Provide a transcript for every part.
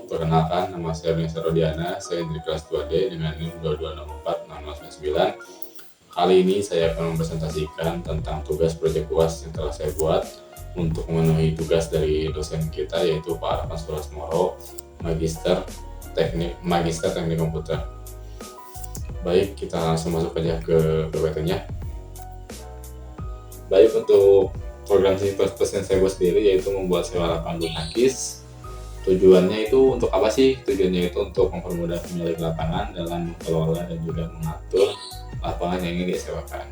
perkenalkan, nama saya Nesa Rodiana, saya dari kelas 2D dengan NIM 22641699. Kali ini saya akan mempresentasikan tentang tugas proyek UAS yang telah saya buat untuk memenuhi tugas dari dosen kita, yaitu Pak Arfan Surasmoro, Magister Teknik Komputer. Baik, kita langsung masuk aja ke PPT-nya. Baik, untuk program C++ yang saya buat sendiri yaitu membuat sewa lapangan bulu tangkis. Tujuannya itu untuk apa sih? Tujuannya itu untuk mempermudah pemilik lapangan dalam mengelola dan juga mengatur lapangan yang ingin disewakan.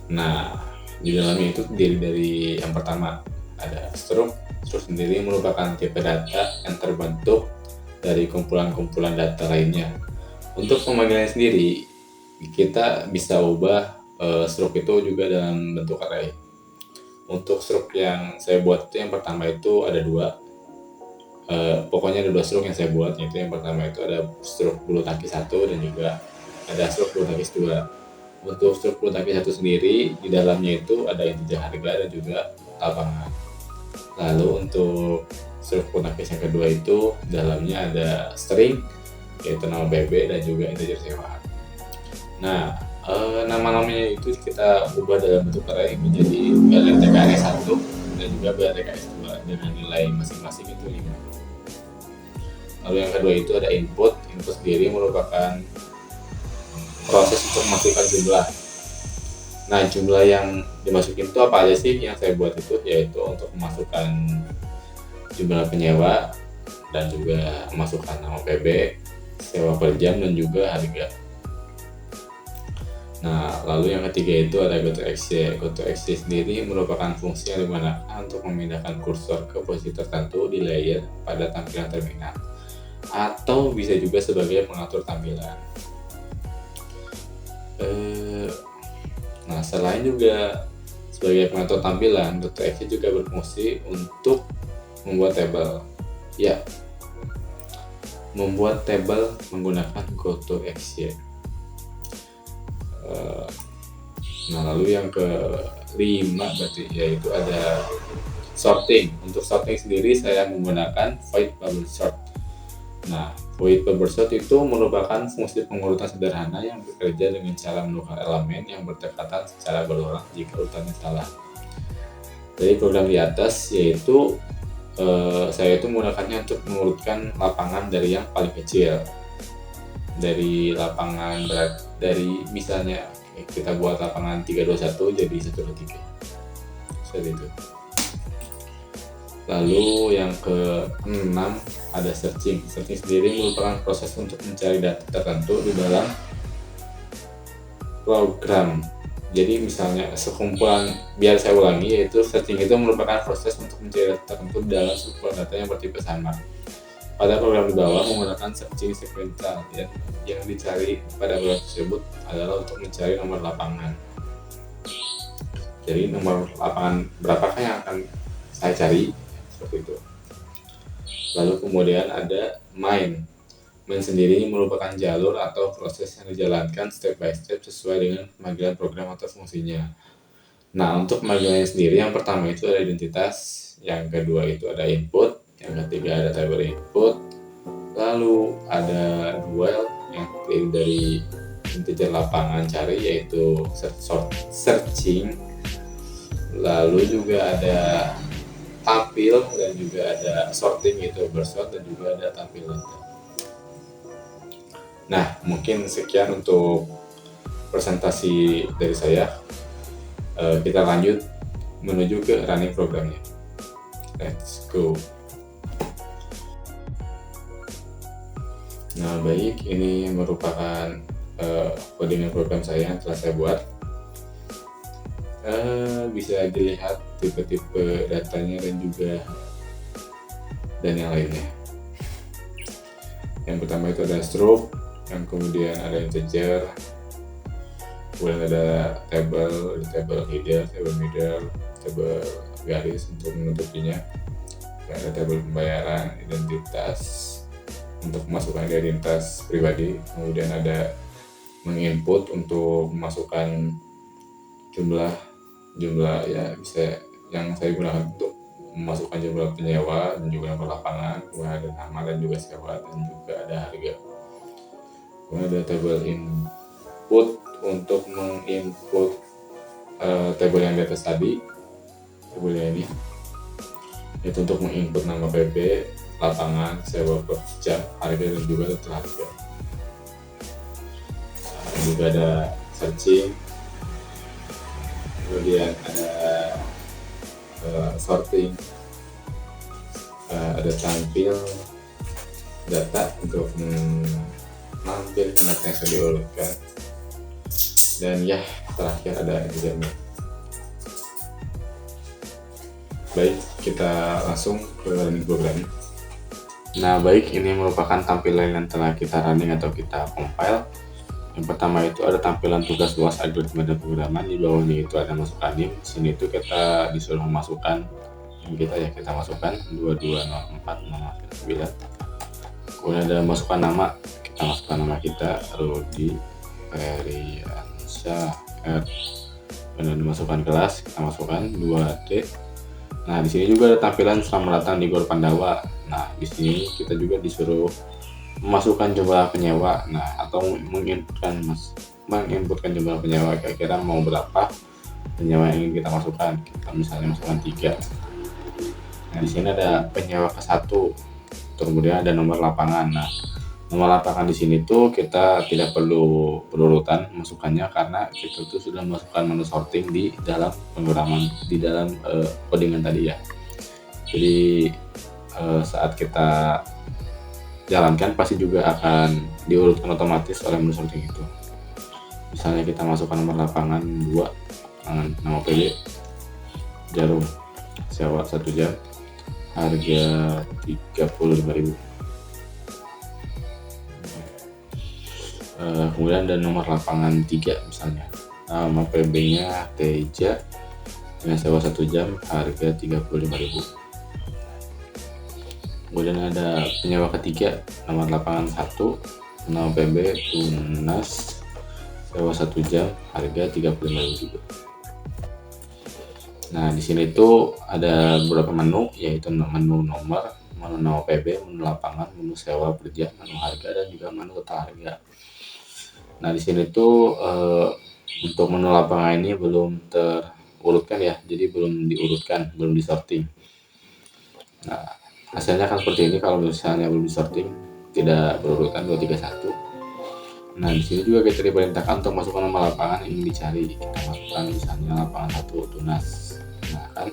Nah, di dalamnya itu terdiri dari yang pertama ada struk. Struk sendiri merupakan tipe data yang terbentuk dari kumpulan-kumpulan data lainnya. Untuk pemanggilan sendiri, kita bisa ubah struk itu juga dalam bentuk array. Untuk struk yang saya buat itu yang pertama itu ada dua. Pokoknya ada dua struk yang saya buat, yaitu yang pertama itu ada struk bulu tangkis 1 dan juga ada struk bulu tangkis 2. Untuk struk bulu tangkis 1 sendiri di dalamnya itu ada integer harga dan juga lapangan. Lalu untuk struk bulu tangkis yang kedua itu di dalamnya ada string, yaitu nama BB dan juga integer sewaan. Nah, nama-namanya itu kita ubah dalam bentuk array menjadi BLTKS 1 dan juga BLTKS 2 dengan nilai masing-masing itu 5. Lalu yang kedua itu ada input. Input sendiri merupakan proses untuk memasukkan jumlah. Nah, jumlah yang dimasukin itu apa aja sih? Yang saya buat itu yaitu untuk memasukkan jumlah penyewa dan juga memasukkan nama PB, sewa per jam dan juga harga. Nah, lalu yang ketiga itu ada GoToExec. GoToExec sendiri merupakan fungsi yang digunakan untuk memindahkan kursor ke posisi tertentu di layer pada tampilan terminal, atau bisa juga sebagai pengatur tampilan. Nah, selain juga sebagai pengatur tampilan, GoToExec juga berfungsi untuk membuat tabel. Ya, membuat tabel menggunakan GoToExec. Nah, lalu yang kelima berarti yaitu ada sorting. Untuk sorting sendiri saya menggunakan void bubble sort. Nah, void bubble sort itu merupakan fungsi pengurutan sederhana yang bekerja dengan cara menukar elemen yang berdekatan secara berulang jika urutannya salah. Dari program di atas yaitu saya itu menggunakannya untuk mengurutkan lapangan dari yang paling kecil. Dari lapangan berat, dari misalnya kita buat lapangan 321 jadi 123 seperti itu. Lalu yang ke-6 ada searching. Searching sendiri merupakan proses untuk mencari data tertentu di dalam program. Jadi misalnya sekumpulan, biar saya ulangi, yaitu searching itu merupakan proses untuk mencari data tertentu di dalam sekumpulan data yang bertipe sama. Pada program di bawah menggunakan searching sequential, yang dicari pada program tersebut adalah untuk mencari nomor lapangan. Jadi nomor lapangan berapakah yang akan saya cari, seperti itu. Lalu kemudian ada main. Main sendiri merupakan jalur atau proses yang dijalankan step by step sesuai dengan pemanggilan program atau fungsinya. Nah, untuk pemanggilannya sendiri yang pertama itu ada identitas, yang kedua itu ada input, yang ketiga ada table input, lalu ada dual yang terdiri dari integer lapangan cari yaitu searching, lalu juga ada tampil dan juga ada sorting yaitu bersort dan juga ada tampil data. Nah, mungkin sekian untuk presentasi dari saya. Kita lanjut menuju ke running programnya. Let's go. Nah, baik, ini merupakan codingan program saya yang telah saya buat. Bisa dilihat tipe-tipe datanya dan yang lainnya. Yang pertama itu ada struk, yang kemudian ada integer, kemudian ada table header, table middle, table garis untuk menutupinya, dan ada table pembayaran, identitas untuk memasukkan identitas pribadi, kemudian ada menginput untuk memasukkan jumlah ya bisa yang saya gunakan untuk memasukkan jumlah penyewa dan juga nomor lapangan, kemudian ada nama dan juga sewa, dan juga ada harga. Kemudian ada tabel input untuk menginput tabel yang di atas tadi, tabelnya ini, itu untuk menginput nama PB, lapangan, sewa per jam, harga, dan juga total harga. Juga ada searching, kemudian ada sorting, ada tampil data untuk menampilkan data yang sudah diurutkan, dan ya terakhir ada examiner. Baik, kita langsung ke running programming. Nah baik, ini merupakan tampilan yang telah kita running atau kita compile. Yang pertama itu ada tampilan tugas luas algoritma dan pemrograman. Di bawahnya itu ada masukkan NIM. Di sini itu kita disuruh memasukkan NIM kita masukkan 2204049. Kemudian ada masukkan nama, kita masukkan nama kita Rudi Feriansyah R. Kemudian dimasukkan kelas, kita masukkan 2D. Nah di sini juga ada tampilan selamat datang di Gor Pandawa. Nah di sini kita juga disuruh memasukkan jumlah penyewa, atau menginputkan jumlah penyewa, kira-kira mau berapa penyewa yang ingin kita masukkan. Kita misalnya masukkan 3. Nah di sini ada penyewa ke 1, kemudian ada nomor lapangan. Nah nomor lapangan di sini tuh kita tidak perlu berurutan masukkannya, karena kita tuh sudah masukkan menu sorting di dalam pemrograman, di dalam codingan tadi ya. Jadi saat kita jalankan pasti juga akan diurutkan otomatis oleh menu sorting itu. Misalnya kita masukkan nomor lapangan 2, nama PB, jarum, sewa 1 jam, harga 35.000. Kemudian ada nomor lapangan 3 misalnya, nama PB nya Teja dengan sewa 1 jam, harga 35.000. Kemudian ada penyewa ketiga, nomor lapangan 1, nama PB Tunas, sewa 1 jam, harga 35.000 juga. Nah di sini tuh ada beberapa menu, yaitu menu nomor, menu nama PB, menu lapangan, menu sewa per jam, menu harga, dan juga menu total harga. Nah di sini tuh untuk menu lapangan ini belum terurutkan ya, jadi belum diurutkan, belum disorting. Nah hasilnya kan seperti ini kalau misalnya belum disorting, tidak berurutan 2, 3, 1. Nah di sini juga kita diperintahkan untuk masukkan nama lapangan yang ingin dicari. Kita masukkan misalnya lapangan 1 Tunas. Nah kan,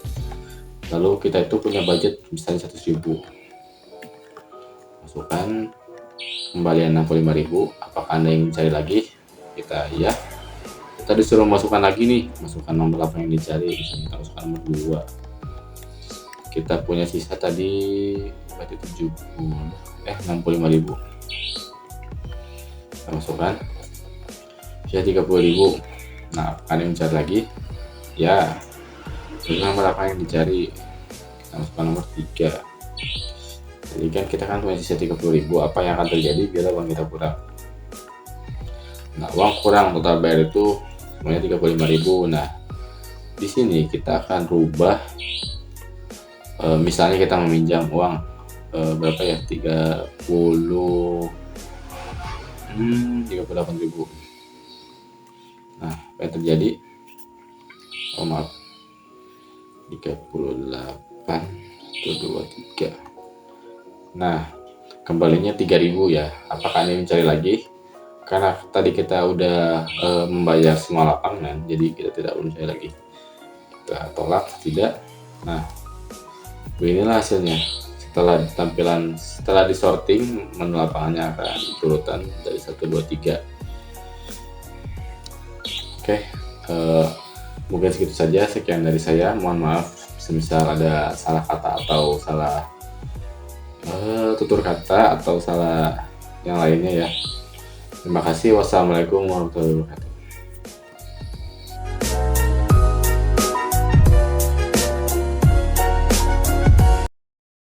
lalu kita itu punya budget misalnya 100.000. Masukkan kembalian 65.000. Apakah Anda ingin cari lagi? Kita iya. Kita disuruh masukkan lagi nih, masukkan nomor lapangan yang dicari. Misalnya kita masukkan nomor 2. Kita punya sisa tadi berarti 65.000. Kita masukkan sisa 30.000. Nah kalian mencari lagi ya, nomor apa yang dicari, kita masukkan nomor 3. Jadi kan kita kan punya sisa 30.000. Apa yang akan terjadi bila uang kita kurang? Nah uang kurang, total bayar itu semuanya 35.000. Nah di sini kita akan rubah, misalnya kita meminjam uang berapa ya, 38.000. Nah apa yang terjadi, maaf, 38 123. Nah kembalinya 3.000 ya. Apakah ini mencari lagi? Karena tadi kita udah membayar semua lapangan, jadi kita tidak perlu mencari lagi. Kita tolak, tidak. Nah inilah hasilnya. Setelah disorting, menu lapangannya akan urutan dari 1, 2, 3. Oke, mungkin segitu saja. Sekian dari saya. Mohon maaf semisal ada salah kata atau salah tutur kata atau salah yang lainnya ya. Terima kasih. Wassalamualaikum warahmatullahi wabarakatuh.